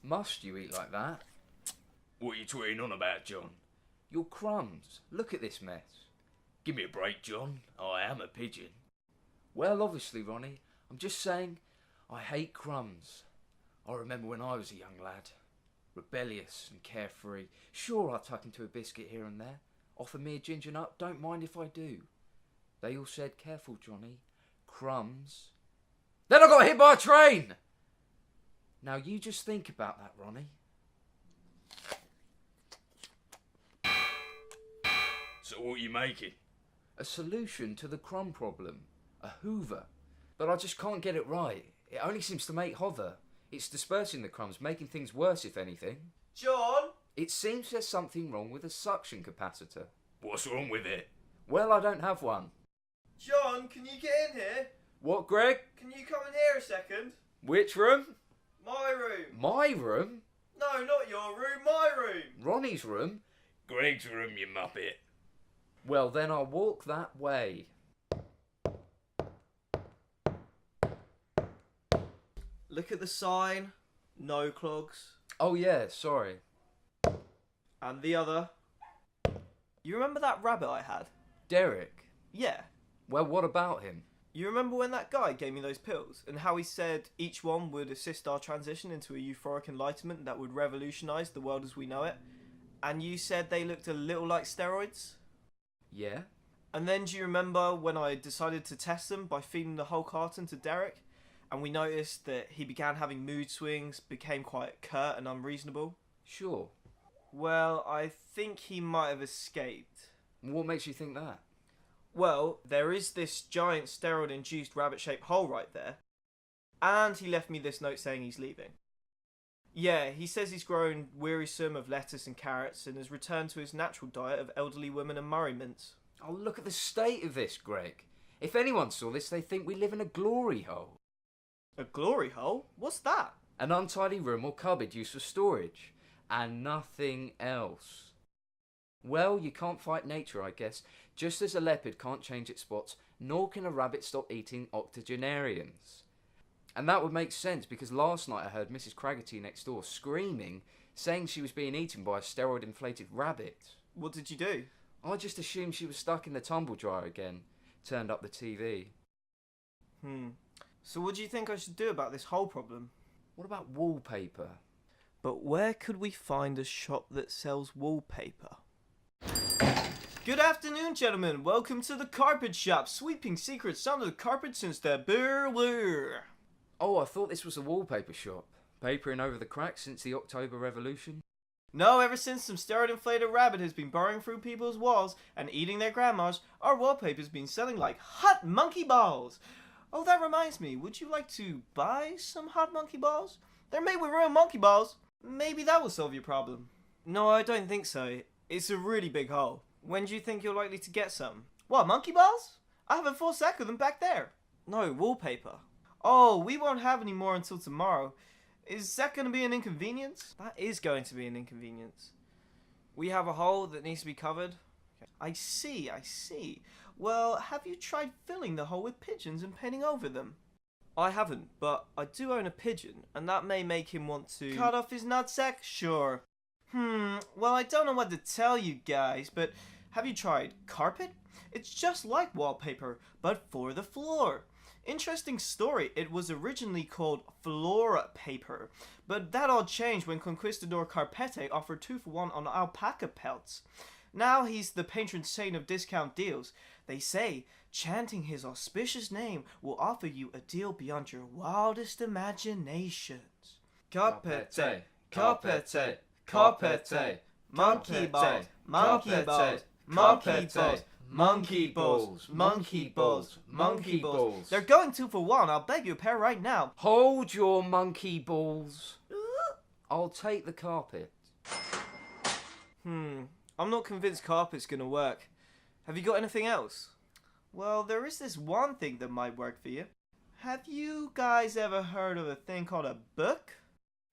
Must you eat like that? What are you tweeting on about, John? Your crumbs. Look at this mess. Give me a break, John. I am a pigeon. Well, obviously, Ronnie. I'm just saying, I hate crumbs. I remember when I was a young lad. Rebellious and carefree. Sure, I'd tuck into a biscuit here and there. Offer me a ginger nut, don't mind if I do. They all said, careful, Johnny. Crumbs. Then I got hit by a train! Now you just think about that, Ronnie. So what are you making? A solution to the crumb problem. A hoover. But I just can't get it right. It only seems to make hother. It's dispersing the crumbs, making things worse if anything. John? It seems there's something wrong with the suction capacitor. What's wrong with it? Well, I don't have one. John, can you get in here? What, Greg? Can you come in here a second? Which room? My room. My room? No, not your room, my room. Ronnie's room? Greg's room, you muppet. Well, then I'll walk that way. Look at the sign. No clogs. Oh yeah, sorry. And the other. You remember that rabbit I had? Derek? Yeah. Well, what about him? You remember when that guy gave me those pills and how he said each one would assist our transition into a euphoric enlightenment that would revolutionise the world as we know it? And you said they looked a little like steroids? Yeah? And then do you remember when I decided to test them by feeding the whole carton to Derek? And we noticed that he began having mood swings, became quite curt and unreasonable? Sure. Well, I think he might have escaped. What makes you think that? Well, there is this giant steroid-induced rabbit-shaped hole right there. And he left me this note saying he's leaving. Yeah, he says he's grown wearisome of lettuce and carrots and has returned to his natural diet of elderly women and Murray mints. Oh, look at the state of this, Greg. If anyone saw this, they'd think we live in a glory hole. A glory hole? What's that? An untidy room or cupboard used for storage. And nothing else. Well, you can't fight nature, I guess. Just as a leopard can't change its spots, nor can a rabbit stop eating octogenarians. And that would make sense because last night I heard Mrs. Craggerty next door screaming, saying she was being eaten by a steroid-inflated rabbit. What did you do? I just assumed she was stuck in the tumble dryer again. Turned up the TV. So what do you think I should do about this whole problem? What about wallpaper? But where could we find a shop that sells wallpaper? Good afternoon, gentlemen. Welcome to the carpet shop, sweeping secrets under the carpet since the Berlin. Oh, I thought this was a wallpaper shop. Papering over the cracks since the October Revolution. No, ever since some steroid-inflated rabbit has been burrowing through people's walls and eating their grandmas, our wallpaper's been selling like hot monkey balls. Oh, that reminds me, would you like to buy some hot monkey balls? They're made with real monkey balls. Maybe that will solve your problem. No, I don't think so. It's a really big hole. When do you think you're likely to get some? What, monkey balls? I have a full sack of them back there. No, wallpaper. Oh, we won't have any more until tomorrow. Is that going to be an inconvenience? That is going to be an inconvenience. We have a hole that needs to be covered. I see. Well, have you tried filling the hole with pigeons and painting over them? I haven't, but I do own a pigeon, and that may make him want to... Cut off his nutsack? Sure. Well, I don't know what to tell you guys, but have you tried carpet? It's just like wallpaper, but for the floor. Interesting story, it was originally called flora paper, but that all changed when Conquistador Carpete offered 2-for-1 on alpaca pelts. Now he's the patron saint of discount deals. They say chanting his auspicious name will offer you a deal beyond your wildest imaginations. Carpete, carpete, carpete, monkey balls, monkey balls, monkey balls. Monkey balls, monkey balls, monkey balls. They're going 2-for-1. I'll beg you a pair right now. Hold your monkey balls. I'll take the carpet. I'm not convinced carpet's gonna work. Have you got anything else? Well, there is this one thing that might work for you. Have you guys ever heard of a thing called a book?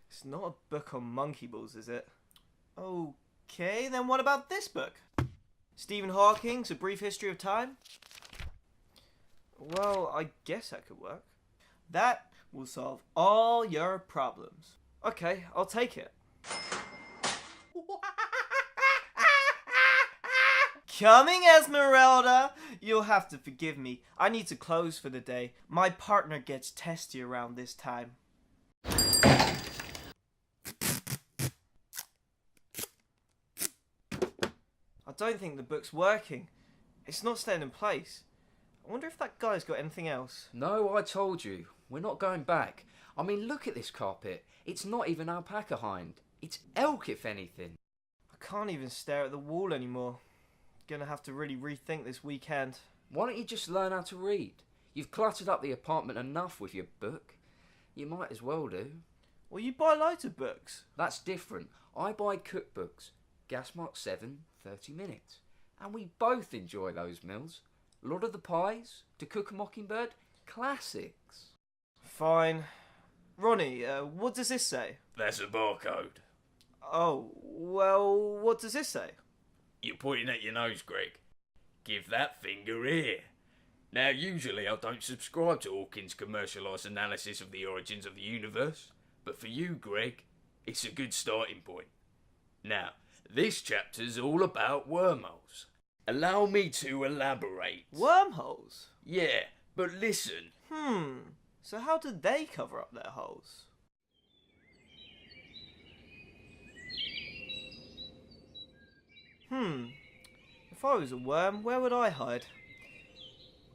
It's not a book on monkey balls, is it? Okay, then what about this book? Stephen Hawking's A Brief History of Time? Well, I guess that could work. That will solve all your problems. Okay, I'll take it. Coming, Esmeralda! You'll have to forgive me. I need to close for the day. My partner gets testy around this time. I don't think the book's working. It's not staying in place. I wonder if that guy's got anything else. No, I told you. We're not going back. I mean, look at this carpet. It's not even alpaca hind. It's elk, if anything. I can't even stare at the wall anymore. Gonna have to really rethink this weekend. Why don't you just learn how to read? You've cluttered up the apartment enough with your book. You might as well do. Well, you buy loads of books. That's different. I buy cookbooks. Gas Mark 7, 30 minutes. And we both enjoy those meals. Lord of the Pies, To Cook a Mockingbird, classics. Fine. Ronnie, what does this say? That's a barcode. Oh, well, what does this say? You're pointing at your nose, Greg. Give that finger here. Now, usually I don't subscribe to Hawkins' commercialised analysis of the origins of the universe, but for you, Greg, it's a good starting point. Now, this chapter's all about wormholes. Allow me to elaborate. Wormholes? Yeah, but listen. So how did they cover up their holes? If I was a worm, where would I hide?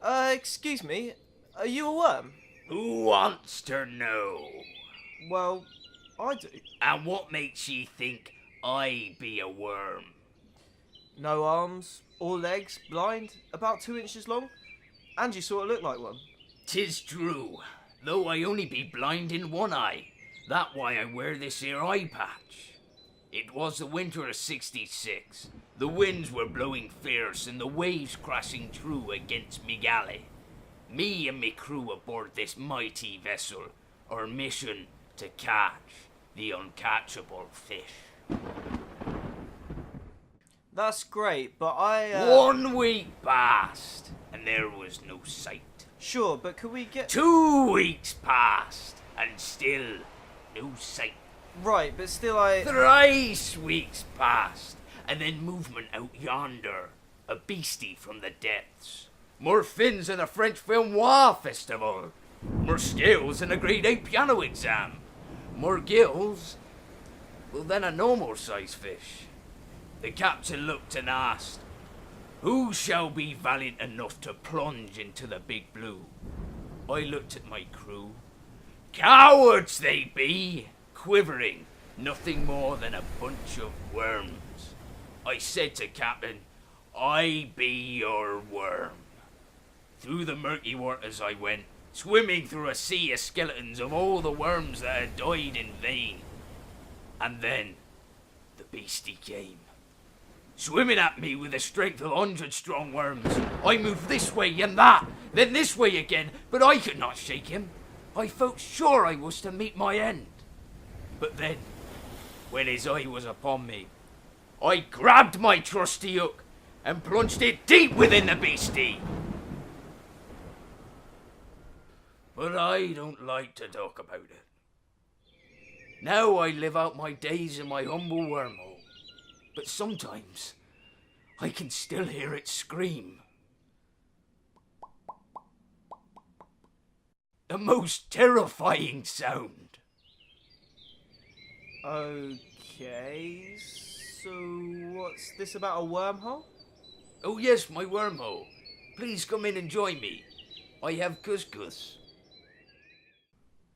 Excuse me, are you a worm? Who wants to know? Well, I do. And what makes ye think I be a worm? No arms, or legs, blind, about 2 inches long, and you sort of look like one. 'Tis true, though I only be blind in one eye. That why I wear this here eye patch. It was the winter of '66. The winds were blowing fierce and the waves crashing through against me galley. Me and me crew aboard this mighty vessel, our mission to catch the uncatchable fish. That's great, but I, 1 week passed, and there was no sight. Sure, but could we get... 2 weeks passed, and still no sight. Right, but still I... 3 weeks passed, and then movement out yonder. A beastie from the depths. More fins than a French film noir festival. More scales than a grade 8 piano exam. More gills, well, than a normal size fish. The captain looked and asked, "Who shall be valiant enough to plunge into the big blue?" I looked at my crew. Cowards they be, quivering, nothing more than a bunch of worms. I said to Captain, "I be your worm." Through the murky waters I went, swimming through a sea of skeletons of all the worms that had died in vain. And then the beastie came, swimming at me with the strength of 100 strong worms. I moved this way and that, then this way again, but I could not shake him. I felt sure I was to meet my end. But then, when his eye was upon me, I grabbed my trusty hook and plunged it deep within the beastie. But I don't like to talk about it. Now I live out my days in my humble wormhole, but sometimes I can still hear it scream. The most terrifying sound. Okay, so what's this about a wormhole? Oh yes, my wormhole. Please come in and join me. I have couscous.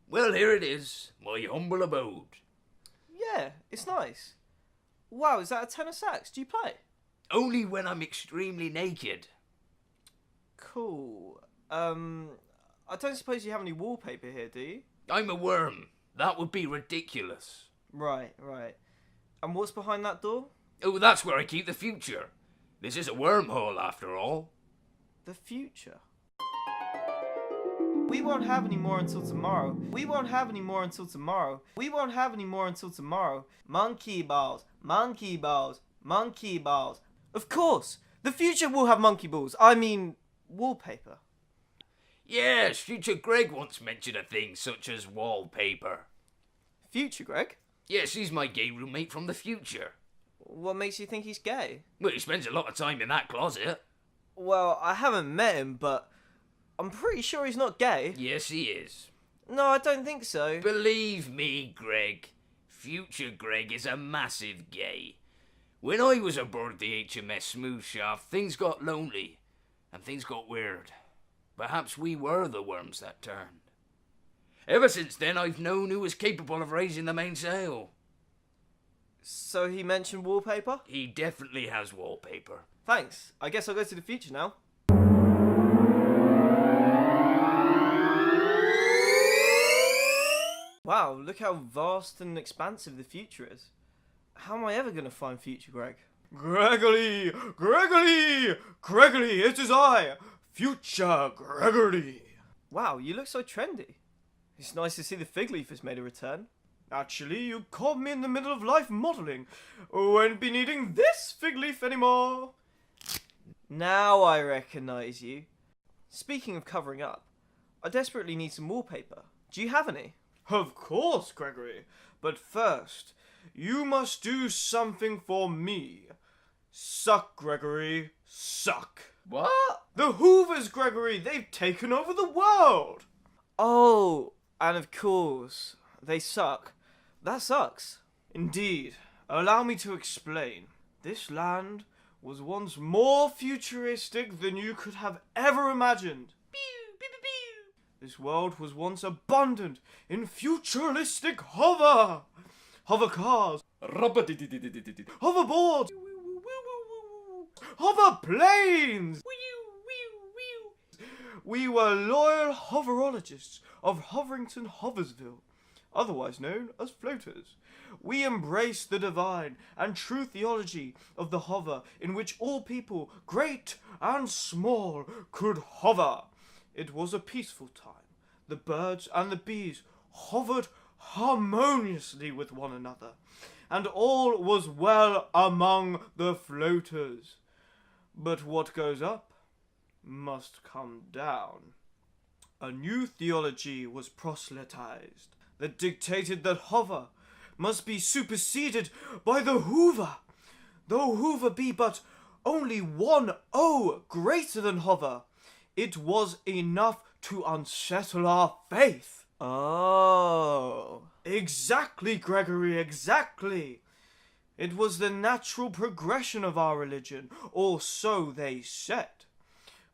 Well, here it is, my humble abode. Yeah, it's nice. Wow, is that a tenor sax? Do you play? Only when I'm extremely naked. Cool. I don't suppose you have any wallpaper here, do you? I'm a worm. That would be ridiculous. Right. And what's behind that door? Oh, that's where I keep the future. This is a wormhole, after all. The future. We won't have any more until tomorrow. We won't have any more until tomorrow. We won't have any more until tomorrow. Monkey balls, monkey balls, monkey balls. Of course, the future will have monkey balls. I mean, wallpaper. Yes, future Greg once mentioned a thing such as wallpaper. Future Greg? Yes, he's my gay roommate from the future. What makes you think he's gay? Well, he spends a lot of time in that closet. Well, I haven't met him, but I'm pretty sure he's not gay. Yes, he is. No, I don't think so. Believe me, Greg. Future Greg is a massive gay. When I was aboard the HMS Smooth Shaft, things got lonely, and things got weird. Perhaps we were the worms that turned. Ever since then, I've known who was capable of raising the mainsail. So he mentioned wallpaper? He definitely has wallpaper. Thanks. I guess I'll go to the future now. Wow, look how vast and expansive the future is. How am I ever going to find future Greg? Gregory! Gregory! Gregory, it is I! Future Gregory! Wow, you look so trendy. It's nice to see the fig leaf has made a return. Actually, you caught me in the middle of life modelling. Won't be needing this fig leaf anymore. Now I recognise you. Speaking of covering up, I desperately need some wallpaper. Do you have any? Of course, Gregory. But first, you must do something for me. Suck, Gregory. Suck. What? The Hoovers, Gregory. They've taken over the world. Oh, and of course, they suck. That sucks. Indeed. Allow me to explain. This land was once more futuristic than you could have ever imagined. This world was once abundant in futuristic hover cars, hoverboards, hover planes. We were loyal hoverologists of Hoverington Hoversville, otherwise known as floaters. We embraced the divine and true theology of the hover, in which all people, great and small, could hover. It was a peaceful time. The birds and the bees hovered harmoniously with one another, and all was well among the floaters. But what goes up must come down. A new theology was proselytized that dictated that hover must be superseded by the Hoover, though Hoover be but only one O greater than hover. It was enough to unsettle our faith. Oh. Exactly, Gregory, exactly. It was the natural progression of our religion, or so they said.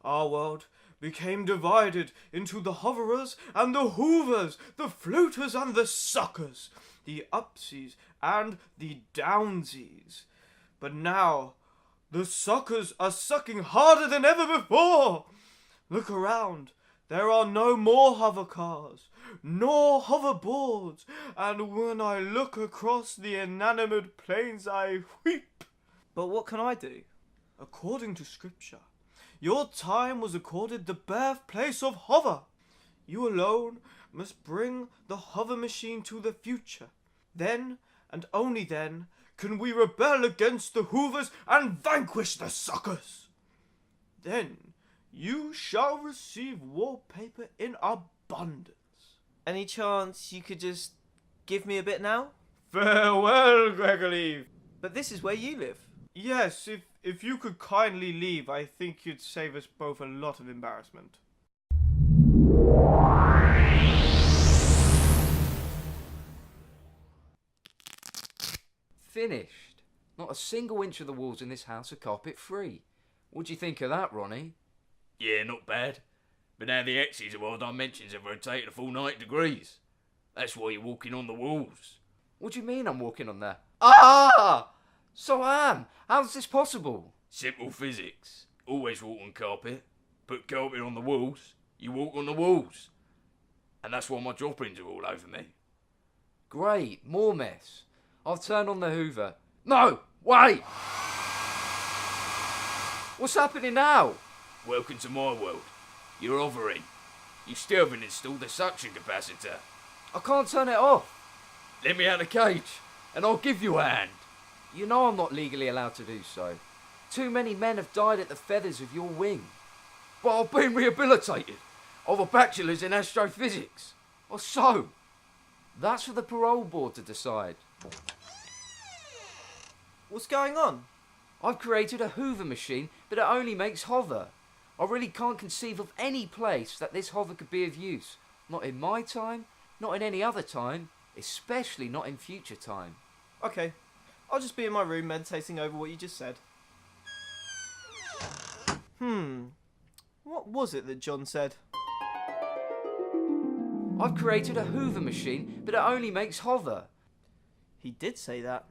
Our world became divided into the hoverers and the hoovers, the floaters and the suckers, the upsies and the downsies. But now, the suckers are sucking harder than ever before. Look around. There are no more hover cars, nor hoverboards, and when I look across the inanimate plains, I weep. But what can I do? According to scripture, your time was accorded the birthplace of hover. You alone must bring the hover machine to the future. Then, and only then, can we rebel against the hoovers and vanquish the suckers. Then you shall receive wallpaper in abundance. Any chance you could just give me a bit now? Farewell, Gregory. But this is where you live. Yes, if you could kindly leave, I think you'd save us both a lot of embarrassment. Finished. Not a single inch of the walls in this house are carpet free. What do you think of that, Ronnie? Yeah, not bad. But now the axes of all dimensions have rotated a full 90 degrees. That's why you're walking on the walls. What do you mean I'm walking on there? Ah! So I am. How's this possible? Simple physics. Always walk on carpet. Put carpet on the walls. You walk on the walls. And that's why my droppings are all over me. Great. More mess. I've turned on the Hoover. No! Wait! What's happening now? Welcome to my world. You're hovering. You still haven't installed the suction capacitor. I can't turn it off. Let me out of the cage, and I'll give you a hand. You know I'm not legally allowed to do so. Too many men have died at the feathers of your wing. But I've been rehabilitated. I've a bachelor's in astrophysics. Or so. That's for the parole board to decide. What's going on? I've created a Hoover machine, but it only makes hover. I really can't conceive of any place that this hover could be of use. Not in my time, not in any other time, especially not in future time. Okay, I'll just be in my room meditating over what you just said. What was it that John said? I've created a Hoover machine, but it only makes hover. He did say that.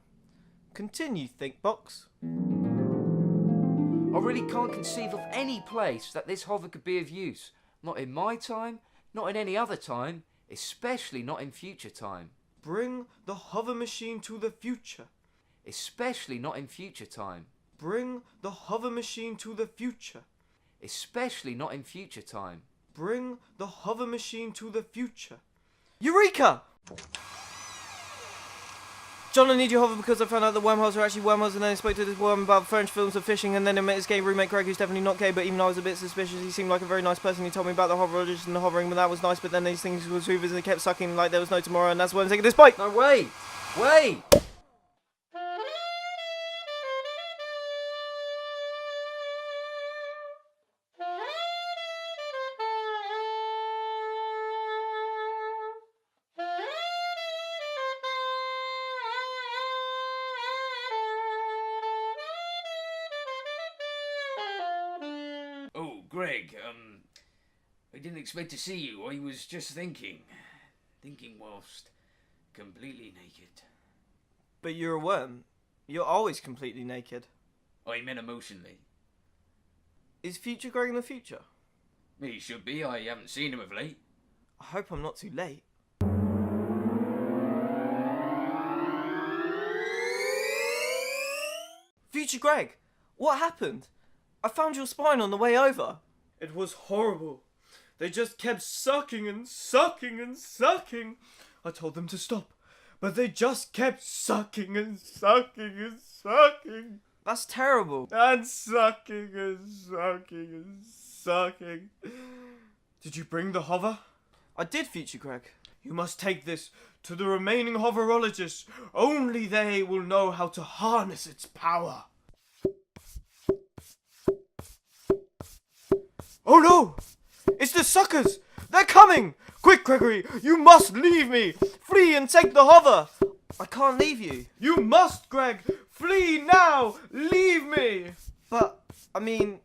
Continue, Thinkbox. I really can't conceive of any place that this hover could be of use. Not in my time, not in any other time, especially not in future time. Bring the hover machine to the future. Especially not in future time. Bring the hover machine to the future. Especially not in future time. Bring the hover machine to the future. Eureka! John, I need your hover because I found out that wormholes are actually wormholes, and then I spoke to this worm about French films of fishing, and then I met his gay roommate Greg, who's definitely not gay, but even though I was a bit suspicious, he seemed like a very nice person. He told me about the hoverologist and the hovering, but that was nice, but then these things was hoovers and they kept sucking like there was no tomorrow, and that's why I'm taking this bite! No, wait! Wait! Oh, Greg, I didn't expect to see you. I was just thinking whilst completely naked. But you're a worm. You're always completely naked. I meant emotionally. Is future Greg in the future? He should be. I haven't seen him of late. I hope I'm not too late. Future Greg, what happened? I found your spine on the way over. It was horrible. They just kept sucking and sucking and sucking. I told them to stop, but they just kept sucking and sucking and sucking. That's terrible. And sucking and sucking and sucking. Did you bring the hover? I did, Future Greg. You must take this to the remaining hoverologists. Only they will know how to harness its power. Oh no! It's the suckers! They're coming! Quick, Gregory! You must leave me! Flee and take the hover! I can't leave you. You must, Greg! Flee now! Leave me! But, I mean,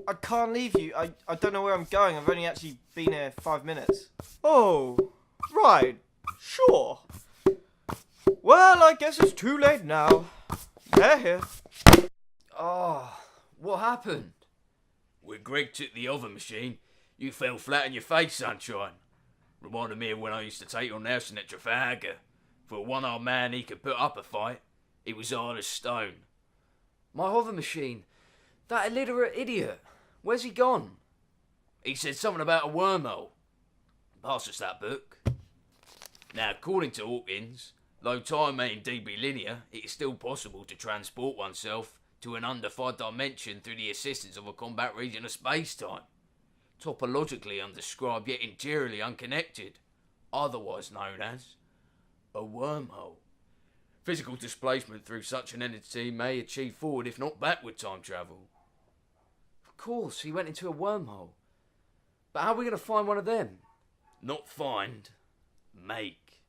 I can't leave you. I don't know where I'm going. I've only actually been here 5 minutes. Oh, right. Sure. Well, I guess it's too late now. They're here. Oh, what happened? When Greg took the oven machine, you fell flat on your face, sunshine. Reminded me of when I used to take on Nelson at Trafalgar. For a one-armed man, he could put up a fight. He was hard as stone. My hover machine. That illiterate idiot. Where's he gone? He said something about a wormhole. Pass us that book. Now, according to Hawkins, though time may indeed be linear, it is still possible to transport oneself to an undefined dimension through the assistance of a combat region of space-time. Topologically undescribed yet interiorly unconnected, otherwise known as a wormhole. Physical displacement through such an entity may achieve forward if not backward time travel. Of course, he went into a wormhole. But how are we going to find one of them? Not find, make.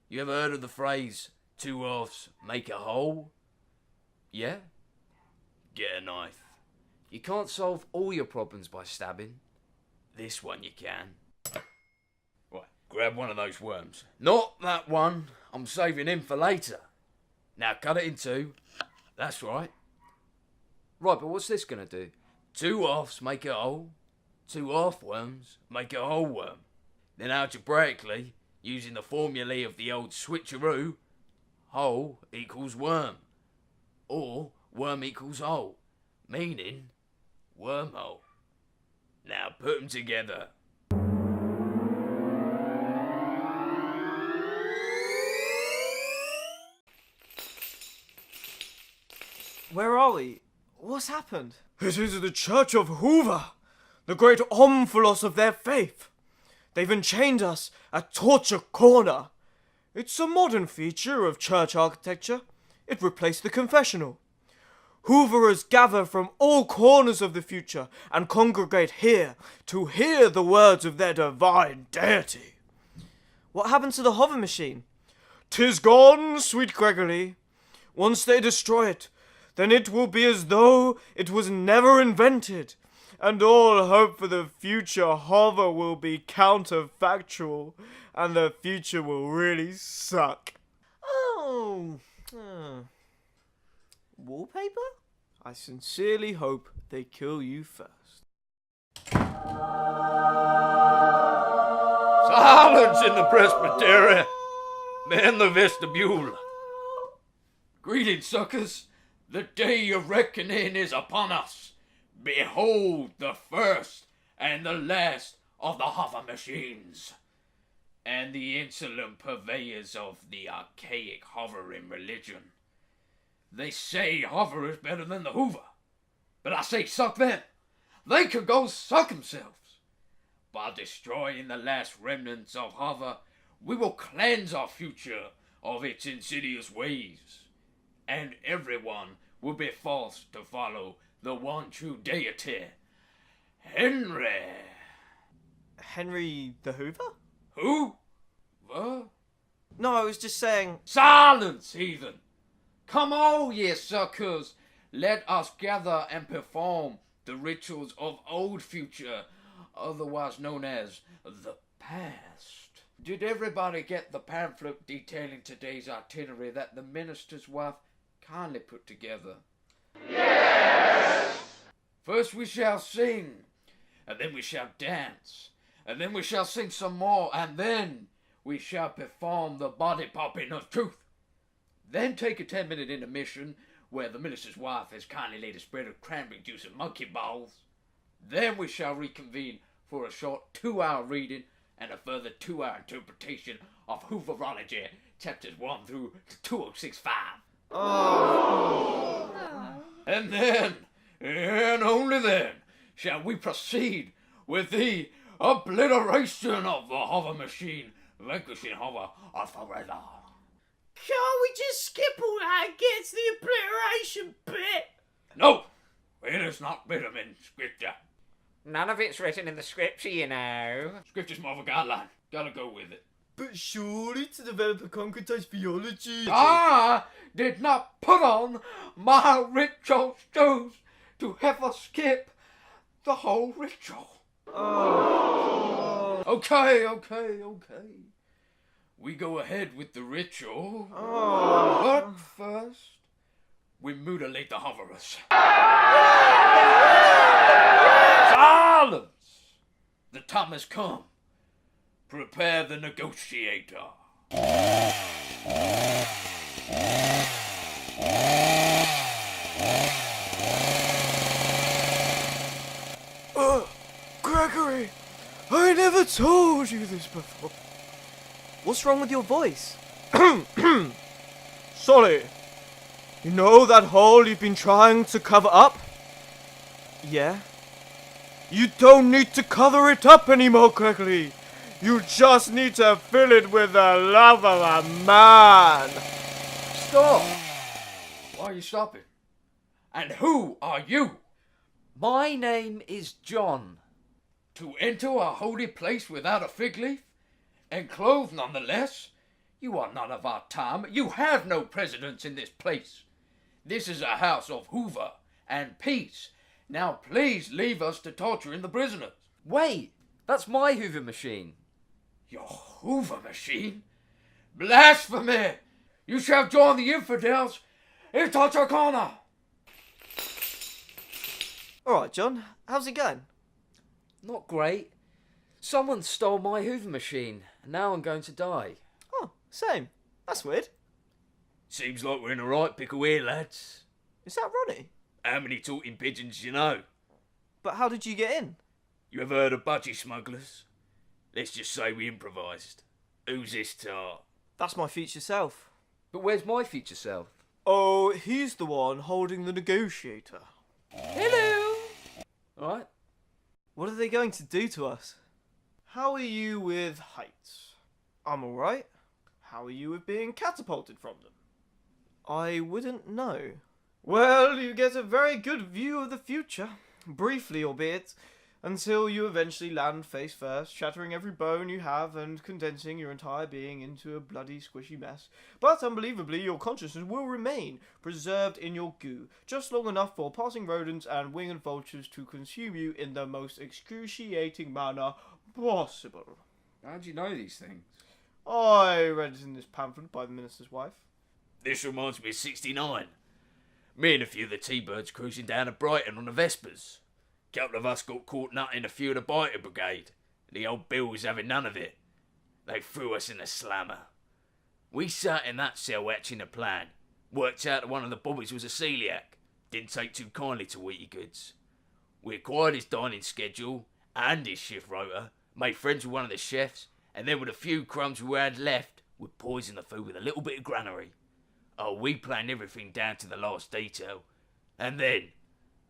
You ever heard of the phrase, two halves make a whole? Yeah? Get a knife. You can't solve all your problems by stabbing. This one you can. Right, grab one of those worms. Not that one. I'm saving him for later. Now cut it in two. That's right. Right, but what's this going to do? Two halves make a whole. Two half worms make a whole worm. Then algebraically, using the formulae of the old switcheroo, whole equals worm. Or worm equals whole. Meaning wormhole. Now put them together. Where are we? What's happened? It is the Church of Hoover, the great omphalos of their faith. They've enchained us at Torture Corner. It's a modern feature of church architecture. It replaced the confessional. Hooverers gather from all corners of the future and congregate here to hear the words of their divine deity. What happened to the hover machine? 'Tis gone, sweet Gregory. Once they destroy it, then it will be as though it was never invented, and all hope for the future hover will be counterfactual, and the future will really suck. Oh. Wallpaper? I sincerely hope they kill you first. Silence in the presbytery. Man the vestibule. Greetings, suckers. The day of reckoning is upon us. Behold the first and the last of the hover machines, and the insolent purveyors of the archaic hovering religion. They say hover is better than the Hoover, but I say suck them. They could go suck themselves. By destroying the last remnants of hover, we will cleanse our future of its insidious ways, and everyone will be forced to follow the one true deity, Henry. Henry the Hoover? Who? What? No, I was just saying... Silence, heathen! Come all ye suckers, let us gather and perform the rituals of old future, otherwise known as the past. Did everybody get the pamphlet detailing today's itinerary that the minister's wife kindly put together? Yes! First we shall sing, and then we shall dance, and then we shall sing some more, and then we shall perform the body popping of truth. Then take a 10-minute intermission where the minister's wife has kindly laid a spread of cranberry juice and monkey balls. Then we shall reconvene for a short 2-hour reading and a further 2-hour interpretation of Hooverology, chapters 1 through 2065. Oh. And then, and only then, shall we proceed with the obliteration of the hover machine, vanquishing hover forever. Can't we just skip all that and get to the obliteration bit? No, it is not written in scripture. None of it's written in the scripture, you know. Scripture's more of a guideline. Gotta go with it. But surely to develop a concretized theology... I did not put on my ritual shoes to ever skip the whole ritual. Oh. Okay. We go ahead with the ritual. Oh. But first, we mutilate the hoverers. Silence! The time has come. Prepare the negotiator. Gregory, I never told you this before. What's wrong with your voice? Sorry. You know that hole you've been trying to cover up? Yeah? You don't need to cover it up anymore, Gregory. You just need to fill it with the love of a man. Stop! Why are you stopping? And who are you? My name is John. To enter a holy place without a fig leaf? And clothed nonetheless? You are none of our time. You have no precedence in this place. This is a house of Hoover and peace. Now please leave us to torturing the prisoners. Wait, that's my Hoover machine. Your Hoover machine? Blasphemy! You shall join the infidels in torture corner. Alright, John, how's it going? Not great. Someone stole my Hoover machine, and now I'm going to die. Oh, same. That's weird. Seems like we're in a right pickle here, lads. Is that Ronnie? How many talking pigeons do you know? But how did you get in? You ever heard of budgie smugglers? Let's just say we improvised. Who's this tart? That's my future self. But where's my future self? Oh, he's the one holding the negotiator. Hello! Alright. What are they going to do to us? How are you with heights? I'm alright. How are you with being catapulted from them? I wouldn't know. Well, you get a very good view of the future, briefly albeit, until you eventually land face first, shattering every bone you have and condensing your entire being into a bloody squishy mess. But unbelievably, your consciousness will remain preserved in your goo, just long enough for passing rodents and winged vultures to consume you in the most excruciating manner possible. How do you know these things? I read it in this pamphlet by the minister's wife. This reminds me of 69. Me and a few of the T-Birds cruising down to Brighton on the Vespers. Couple of us got caught nutting a few of the Biter Brigade. The old Bill was having none of it. They threw us in a slammer. We sat in that cell hatching a plan. Worked out that one of the bobbies was a celiac. Didn't take too kindly to wheaty goods. We acquired his dining schedule and his shift rota, made friends with one of the chefs, and then with a few crumbs we had left, we poisoned the food with a little bit of granary. Oh, we planned everything down to the last detail. And then,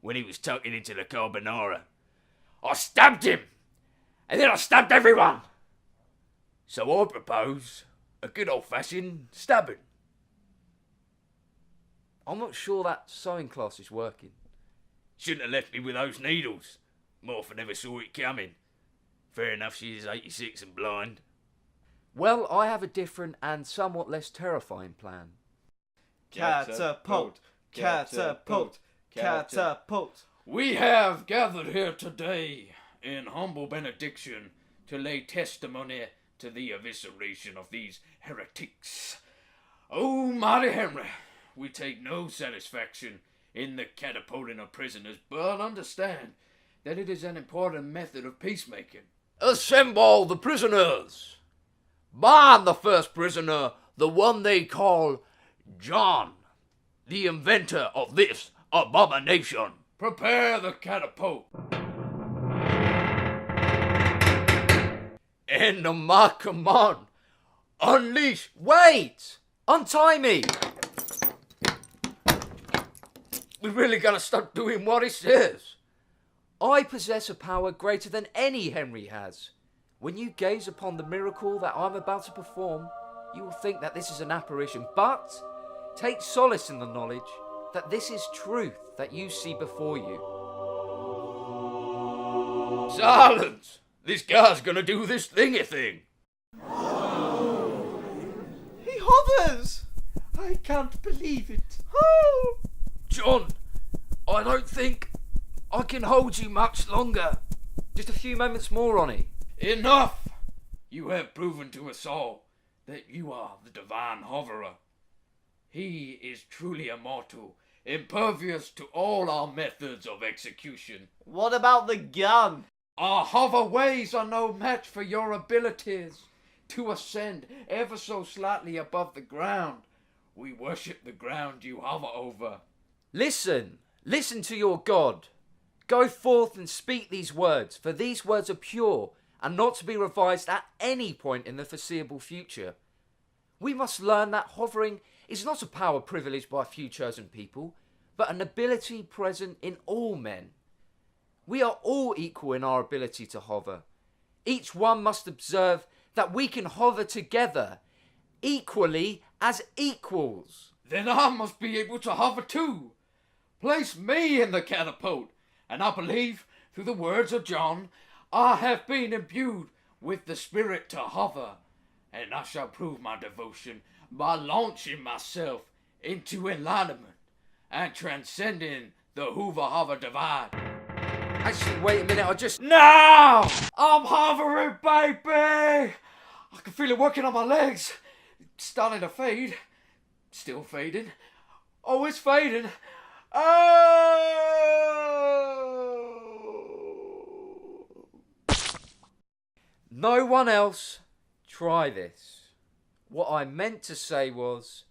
when he was tucking into the carbonara, I stabbed him! And then I stabbed everyone! So I propose a good old-fashioned stabbing. I'm not sure that sewing class is working. Shouldn't have left me with those needles. Martha never saw it coming. Fair enough, she is 86 and blind. Well, I have a different and somewhat less terrifying plan. Catapult! Catapult! Catapult! We have gathered here today in humble benediction to lay testimony to the evisceration of these heretics. Oh, mighty Henry, we take no satisfaction in the catapulting of prisoners, but understand that it is an important method of peacemaking. Assemble the prisoners! Bind the first prisoner, the one they call John, the inventor of this abomination. Prepare the catapult. And on my command, unleash. Wait! Untie me! We're really gonna start doing what he says. I possess a power greater than any Henry has. When you gaze upon the miracle that I'm about to perform, you will think that this is an apparition, but take solace in the knowledge that this is truth that you see before you. Silence! This guy's gonna do this thingy thing. He hovers! I can't believe it. Oh! John, I don't think I can hold you much longer. Just a few moments more, Ronnie. Enough! You have proven to us all that you are the divine hoverer. He is truly immortal, impervious to all our methods of execution. What about the gun? Our hover ways are no match for your abilities to ascend ever so slightly above the ground. We worship the ground you hover over. Listen to your God. Go forth and speak these words, for these words are pure and not to be revised at any point in the foreseeable future. We must learn that hovering is not a power privileged by a few chosen people, but an ability present in all men. We are all equal in our ability to hover. Each one must observe that we can hover together, equally as equals. Then I must be able to hover too. Place me in the catapult, and I believe, through the words of John, I have been imbued with the spirit to hover, and I shall prove my devotion by launching myself into enlightenment and transcending the Hoover-Hover divide. Actually, wait a minute, Now! I'm hovering, baby! I can feel it working on my legs. It's starting to fade. Still fading. Oh, it's fading. Oh! No one else try this. What I meant to say was,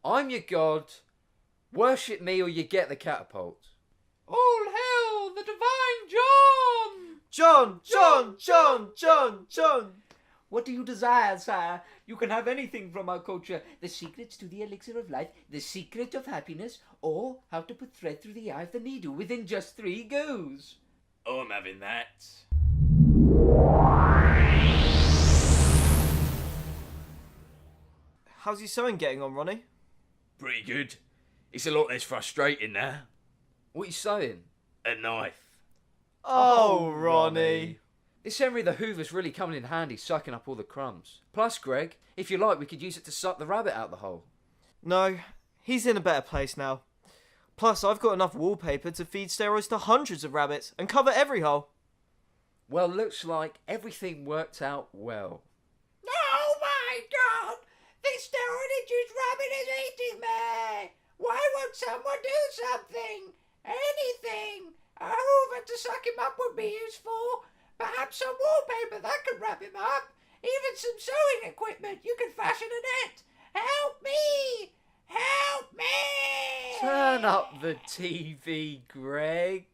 I'm your God, worship me or you get the catapult. All hail the divine John! John! What do you desire, sire? You can have anything from our culture. The secrets to the elixir of life, the secret of happiness, or how to put thread through the eye of the needle within just 3 goes. Oh, I'm having that. How's your sewing getting on, Ronnie? Pretty good. It's a lot less frustrating now. What are you saying? A knife. Oh, Ronnie. This Henry the Hoover's really coming in handy sucking up all the crumbs. Plus, Greg, if you like, we could use it to suck the rabbit out the hole. No, he's in a better place now. Plus, I've got enough wallpaper to feed steroids to hundreds of rabbits and cover every hole. Well, looks like everything worked out well. Oh my god! This steroid-induced rabbit is eating me! Why won't someone do something? Anything! A hoover to suck him up would be useful. Perhaps some wallpaper that could wrap him up. Even some sewing equipment. You can fashion a net. Help me! Help me! Turn up the TV, Greg.